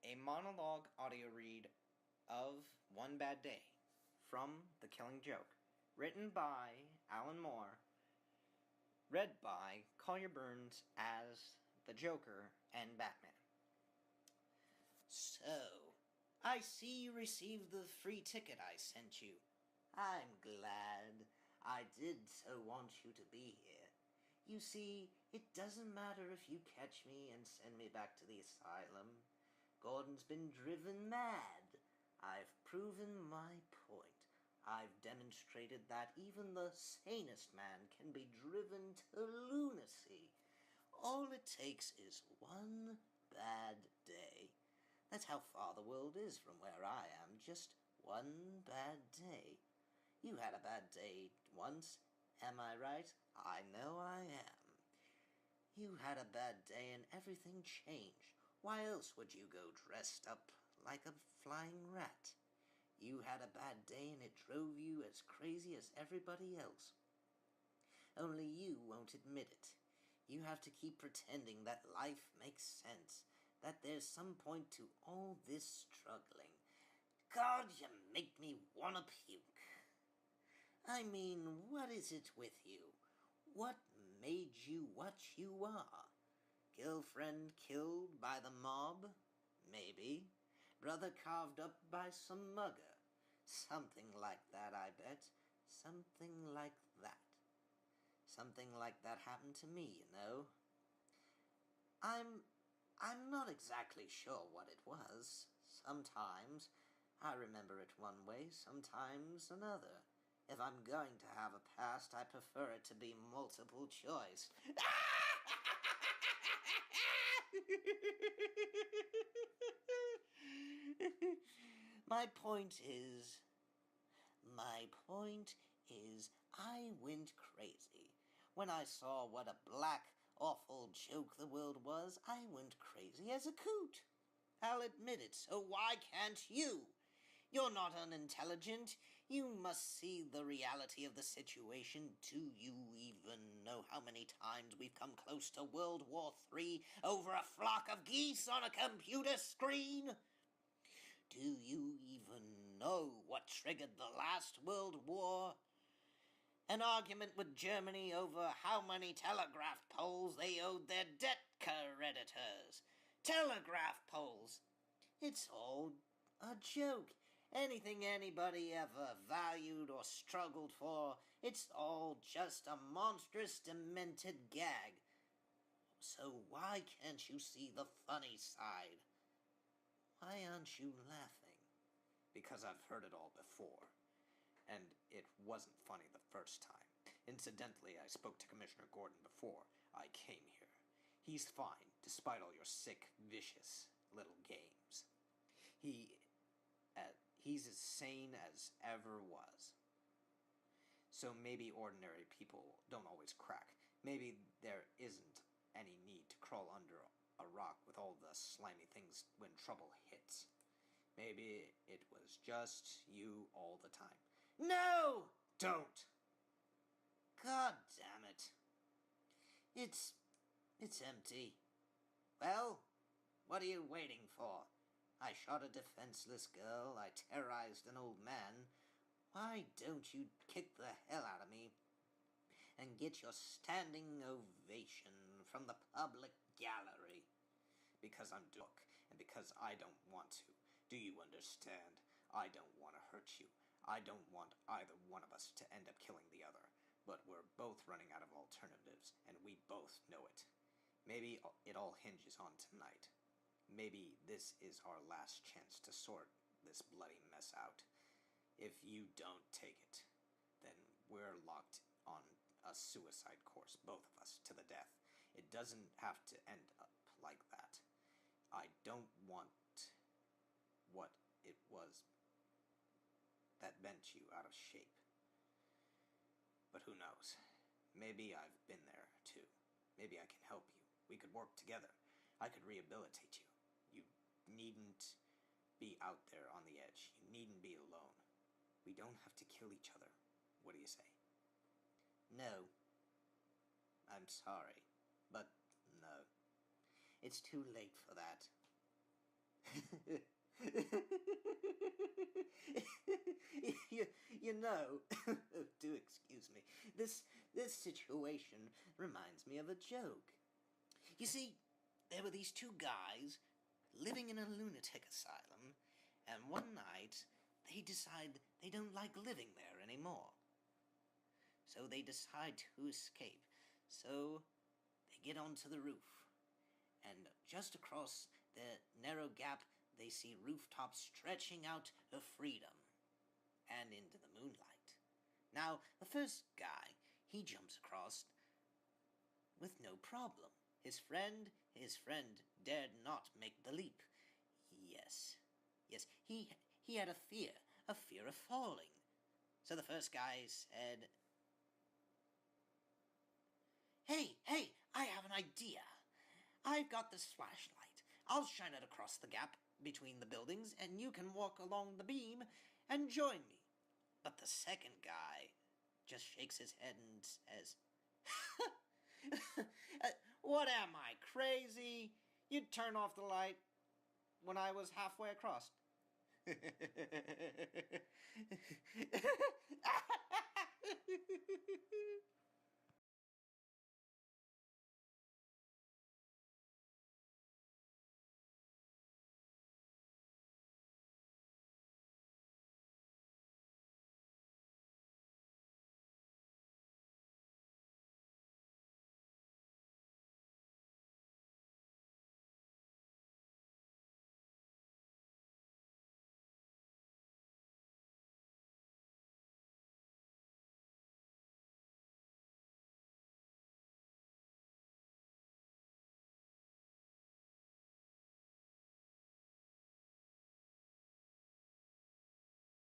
A monologue audio read of One Bad Day from The Killing Joke, written by Alan Moore, read by Collier Burns as the Joker and Batman. So, I see you received the free ticket I sent you. I'm glad. I did so want you to be here. You see, it doesn't matter if you catch me and send me back to the asylum. Gordon's been driven mad. I've proven my point. I've demonstrated that even the sanest man can be driven to lunacy. All it takes is one bad day. That's how far the world is from where I am, just one bad day. You had a bad day once, am I right? I know I am. You had a bad day and everything changed. Why else would you go dressed up like a flying rat? You had a bad day and it drove you as crazy as everybody else. Only you won't admit it. You have to keep pretending that life makes sense, that there's some point to all this struggling. God, you make me wanna puke. I mean, what is it with you? What made you what you are? Girlfriend killed by the mob? Maybe. Brother carved up by some mugger? Something like that, I bet. Something like that. Something like that happened to me, you know. I'm not exactly sure what it was. Sometimes I remember it one way, sometimes another. If I'm going to have a past, I prefer it to be multiple choice. My point is, I went crazy. When I saw what a black, awful joke the world was, I went crazy as a coot. I'll admit it, so why can't you? You're not unintelligent. You must see the reality of the situation. Do you even know how many times we've come close to World War III over a flock of geese on a computer screen? Do you even know what triggered the last World War? An argument with Germany over how many telegraph poles they owed their debt creditors. Telegraph poles. It's all a joke. Anything anybody ever valued or struggled for, it's all just a monstrous, demented gag. So why can't you see the funny side? Why aren't you laughing? Because I've heard it all before. And it wasn't funny the first time. Incidentally, I spoke to Commissioner Gordon before I came here. He's fine, despite all your sick, vicious little games. He's as sane as ever was. So maybe ordinary people don't always crack. Maybe there isn't any need to crawl under a rock with all the slimy things when trouble hits. Maybe it was just you all the time. No! Don't! God damn it. It's empty. Well, what are you waiting for? I shot a defenseless girl, I terrorized an old man. Why don't you kick the hell out of me and get your standing ovation from the public gallery? Because I'm drunk, and because I don't want to. Do you understand? I don't want to hurt you. I don't want either one of us to end up killing the other. But we're both running out of alternatives, and we both know it. Maybe it all hinges on tonight. Maybe this is our last chance to sort this bloody mess out. If you don't take it, then we're locked on a suicide course, both of us, to the death. It doesn't have to end up like that. I don't want what it was that bent you out of shape. But who knows? Maybe I've been there, too. Maybe I can help you. We could work together. I could rehabilitate you. You needn't be out there on the edge. You needn't be alone. We don't have to kill each other. What do you say? No. I'm sorry, but no. It's too late for that. you know, do excuse me, this situation reminds me of a joke. You see, there were these two guys living in a lunatic asylum, and one night they decide they don't like living there anymore. So they decide to escape. So they get onto the roof, and just across the narrow gap they see rooftops stretching out of freedom and into the moonlight. Now, the first guy, he jumps across with no problem. His friend dared not make the leap. Yes, he had a fear of falling. So the first guy said, Hey, I have an idea. I've got this flashlight. I'll shine it across the gap between the buildings, and you can walk along the beam and join me. But the second guy just shakes his head and says, What am I, crazy? You'd turn off the light when I was halfway across.